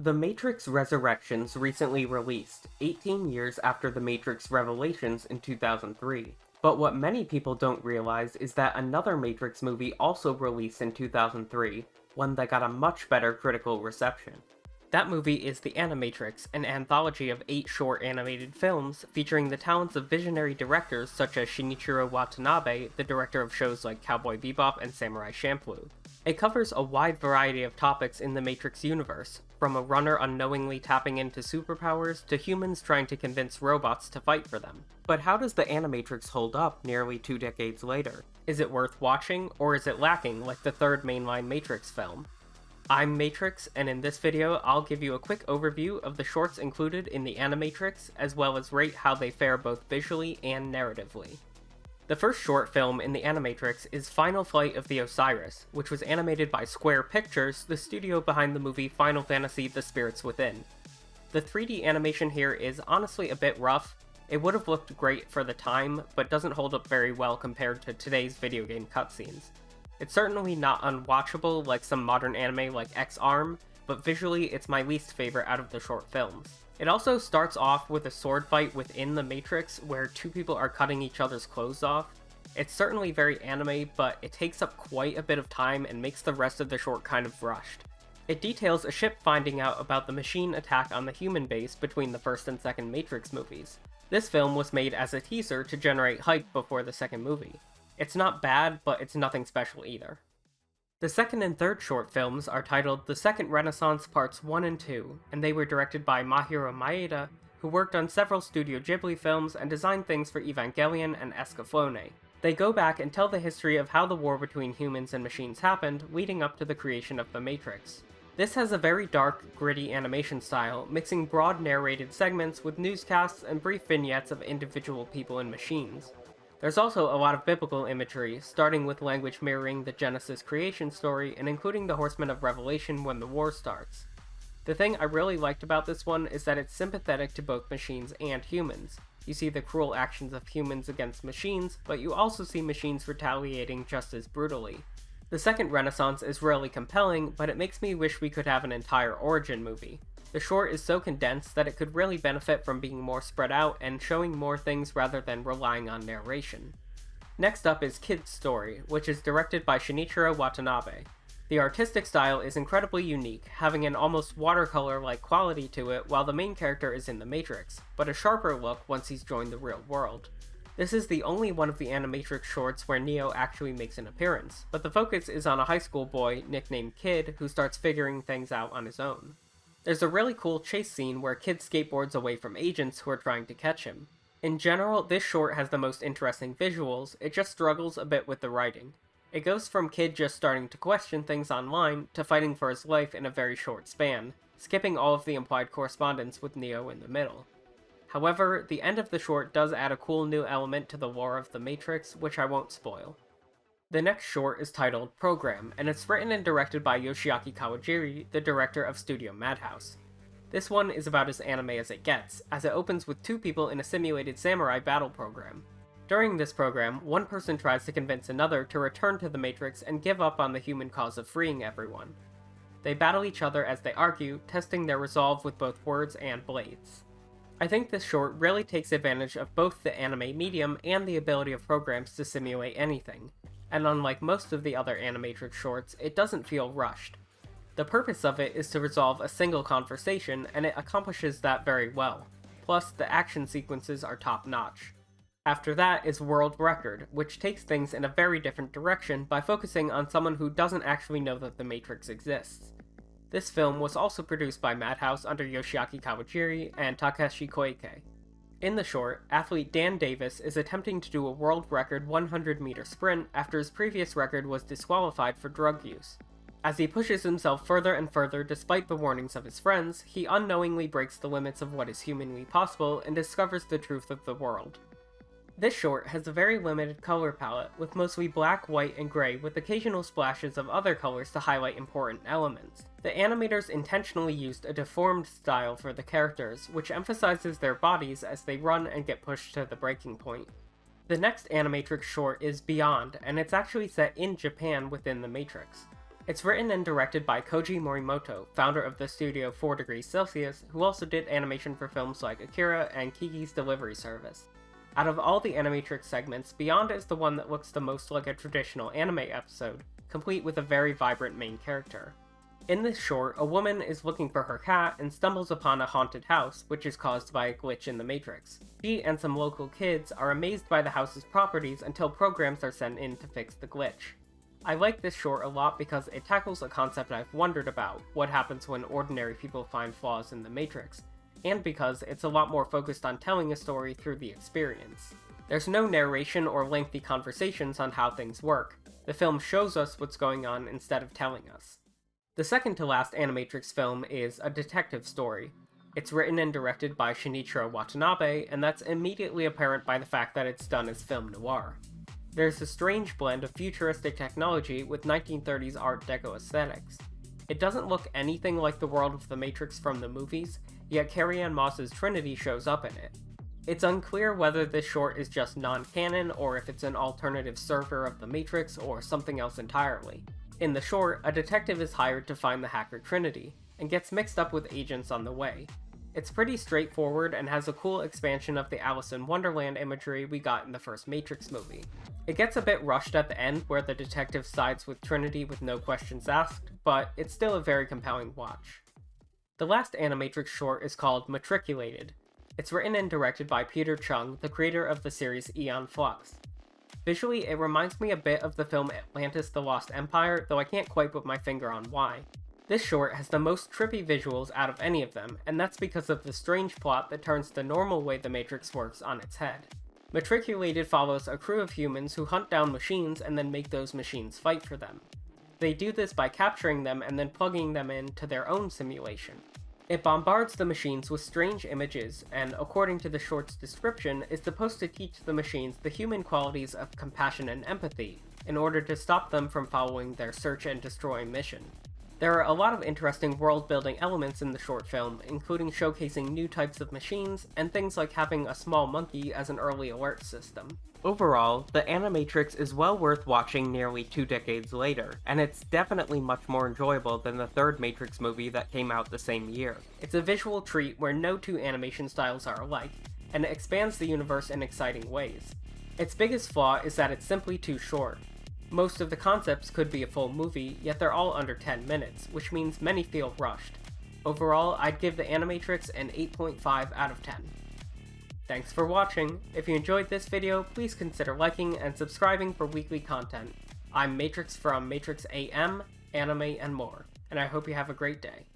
The Matrix Resurrections recently released, 18 years after The Matrix Revelations in 2003. But what many people don't realize is that another Matrix movie also released in 2003, one that got a much better critical reception. That movie is The Animatrix, an anthology of 8 short animated films featuring the talents of visionary directors such as Shinichiro Watanabe, the director of shows like Cowboy Bebop and Samurai Champloo. It covers a wide variety of topics in the Matrix universe, from a runner unknowingly tapping into superpowers to humans trying to convince robots to fight for them. But how does the Animatrix hold up nearly 2 decades later? Is it worth watching, or is it lacking like the third mainline Matrix film? I'm Matrix, and in this video I'll give you a quick overview of the shorts included in the Animatrix, as well as rate how they fare both visually and narratively. The first short film in the Animatrix is Final Flight of the Osiris, which was animated by Square Pictures, the studio behind the movie Final Fantasy: The Spirits Within. The 3D animation here is honestly a bit rough. It would have looked great for the time, but doesn't hold up very well compared to today's video game cutscenes. It's certainly not unwatchable like some modern anime like X-Arm, but visually it's my least favorite out of the short films. It also starts off with a sword fight within the Matrix where 2 people are cutting each other's clothes off. It's certainly very anime, but it takes up quite a bit of time and makes the rest of the short kind of rushed. It details a ship finding out about the machine attack on the human base between the first and second Matrix movies. This film was made as a teaser to generate hype before the second movie. It's not bad, but it's nothing special either. The second and third short films are titled The Second Renaissance Parts 1 and 2, and they were directed by Mahiro Maeda, who worked on several Studio Ghibli films and designed things for Evangelion and Escaflowne. They go back and tell the history of how the war between humans and machines happened, leading up to the creation of the Matrix. This has a very dark, gritty animation style, mixing broad narrated segments with newscasts and brief vignettes of individual people and machines. There's also a lot of biblical imagery, starting with language mirroring the Genesis creation story and including the Horsemen of Revelation when the war starts. The thing I really liked about this one is that it's sympathetic to both machines and humans. You see the cruel actions of humans against machines, but you also see machines retaliating just as brutally. The second Renaissance is really compelling, but it makes me wish we could have an entire origin movie. The short is so condensed that it could really benefit from being more spread out and showing more things rather than relying on narration. Next up is Kid's Story, which is directed by Shinichiro Watanabe. The artistic style is incredibly unique, having an almost watercolor-like quality to it while the main character is in the Matrix, but a sharper look once he's joined the real world. This is the only one of the Animatrix shorts where Neo actually makes an appearance, but the focus is on a high school boy, nicknamed Kid, who starts figuring things out on his own. There's a really cool chase scene where Kid skateboards away from agents who are trying to catch him. In general, this short has the most interesting visuals, it just struggles a bit with the writing. It goes from Kid just starting to question things online to fighting for his life in a very short span, skipping all of the implied correspondence with Neo in the middle. However, the end of the short does add a cool new element to the lore of the Matrix, which I won't spoil. The next short is titled Program, and it's written and directed by Yoshiaki Kawajiri, the director of Studio Madhouse. This one is about as anime as it gets, as it opens with 2 people in a simulated samurai battle program. During this program, one person tries to convince another to return to the Matrix and give up on the human cause of freeing everyone. They battle each other as they argue, testing their resolve with both words and blades. I think this short really takes advantage of both the anime medium and the ability of programs to simulate anything. And unlike most of the other Animatrix shorts, it doesn't feel rushed. The purpose of it is to resolve a single conversation, and it accomplishes that very well. Plus, the action sequences are top-notch. After that is World Record, which takes things in a very different direction by focusing on someone who doesn't actually know that the Matrix exists. This film was also produced by Madhouse under Yoshiaki Kawajiri and Takeshi Koike. In the short, athlete Dan Davis is attempting to do a world record 100-meter sprint after his previous record was disqualified for drug use. As he pushes himself further and further despite the warnings of his friends, he unknowingly breaks the limits of what is humanly possible and discovers the truth of the world. This short has a very limited color palette, with mostly black, white, and gray with occasional splashes of other colors to highlight important elements. The animators intentionally used a deformed style for the characters, which emphasizes their bodies as they run and get pushed to the breaking point. The next Animatrix short is Beyond, and it's actually set in Japan within the Matrix. It's written and directed by Koji Morimoto, founder of the studio 4 Degrees Celsius, who also did animation for films like Akira and Kiki's Delivery Service. Out of all the Animatrix segments, Beyond is the one that looks the most like a traditional anime episode, complete with a very vibrant main character. In this short, a woman is looking for her cat and stumbles upon a haunted house, which is caused by a glitch in the Matrix. She and some local kids are amazed by the house's properties until programs are sent in to fix the glitch. I like this short a lot because it tackles a concept I've wondered about, what happens when ordinary people find flaws in the Matrix, and because it's a lot more focused on telling a story through the experience. There's no narration or lengthy conversations on how things work. The film shows us what's going on instead of telling us. The second to last Animatrix film is a detective story. It's written and directed by Shinichiro Watanabe, and that's immediately apparent by the fact that it's done as film noir. There's a strange blend of futuristic technology with 1930s Art Deco aesthetics. It doesn't look anything like the world of the Matrix from the movies, yet Carrie-Anne Moss's Trinity shows up in it. It's unclear whether this short is just non-canon or if it's an alternative server of the Matrix or something else entirely. In the short, a detective is hired to find the hacker Trinity, and gets mixed up with agents on the way. It's pretty straightforward and has a cool expansion of the Alice in Wonderland imagery we got in the first Matrix movie. It gets a bit rushed at the end where the detective sides with Trinity with no questions asked, but it's still a very compelling watch. The last Animatrix short is called Matriculated. It's written and directed by Peter Chung, the creator of the series Aeon Flux. Visually, it reminds me a bit of the film Atlantis: The Lost Empire, though I can't quite put my finger on why. This short has the most trippy visuals out of any of them, and that's because of the strange plot that turns the normal way the Matrix works on its head. Matriculated follows a crew of humans who hunt down machines and then make those machines fight for them. They do this by capturing them and then plugging them into their own simulation. It bombards the machines with strange images, and according to the short's description, is supposed to teach the machines the human qualities of compassion and empathy, in order to stop them from following their search and destroy mission. There are a lot of interesting world-building elements in the short film, including showcasing new types of machines, and things like having a small monkey as an early alert system. Overall, the Animatrix is well worth watching nearly 2 decades later, and it's definitely much more enjoyable than the third Matrix movie that came out the same year. It's a visual treat where no two animation styles are alike, and it expands the universe in exciting ways. Its biggest flaw is that it's simply too short. Most of the concepts could be a full movie, yet they're all under 10 minutes, which means many feel rushed. Overall, I'd give the Animatrix an 8.5 out of 10. Thanks for watching. If you enjoyed this video, please consider liking and subscribing for weekly content. I'm Matrix from Matrix AM, Anime, and more, and I hope you have a great day.